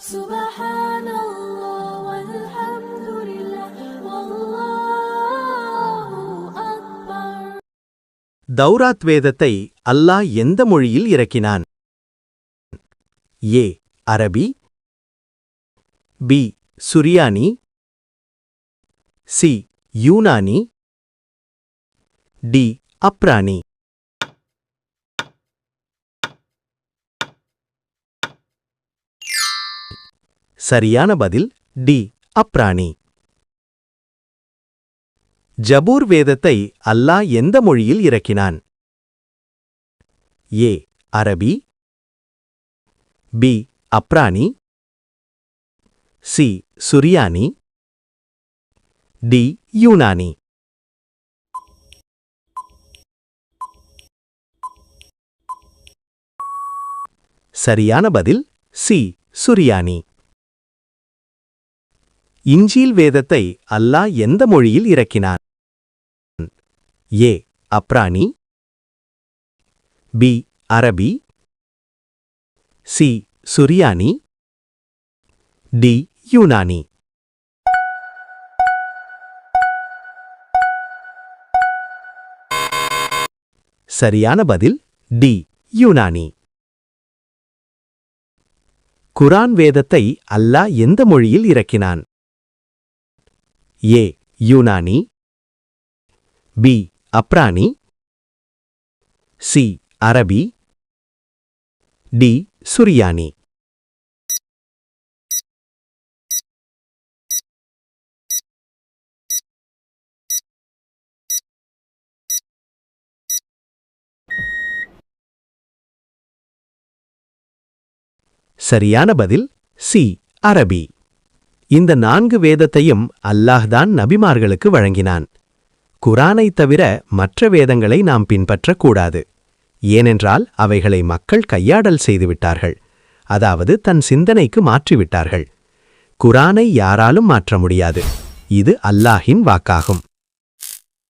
Subhanallah walhamdulillah wallahu akbar. தௌராத் வேதத்தை அல்லாஹ் எந்த மொழியில் இறக்கினான்? ஏ அரபி, B Suriani, C Unani, D அப்ரானி. சரியான பதில் டி அப்ரானி. ஜபூர் வேதத்தை அல்லாஹ் எந்த மொழியில் இறக்கினான்? ஏ அரபி, B அப்ரானி, C Suriani, D Unani. சரியான பதில் சி சுரியானி. இஞ்சில் வேதத்தை அல்லாஹ் எந்த மொழியில் இறக்கினான்? ஏ அப்ரானி, பி அரபி, சி சுரியானி, டி யூனானி. சரியான பதில் டி யூனானி. குரான் வேதத்தை அல்லாஹ் எந்த மொழியில் இறக்கினான்? ஏ யூனானி, பி அப்ரானி, சி அரபி, டி சுரியானி. சரியான பதில் சி அரபி. இந்த 4 வேதத்தையும் அல்லாஹ்தான் நபிமார்களுக்கு வழங்கினான். குரானைத் தவிர மற்ற வேதங்களை நாம் பின்பற்றக்கூடாது. ஏனென்றால் அவைகளை மக்கள் கையாடல் செய்துவிட்டார்கள். அதாவது தன் சிந்தனைக்கு மாற்றிவிட்டார்கள். குரானை யாராலும் மாற்ற முடியாது. இது அல்லாஹின் வாக்காகும்.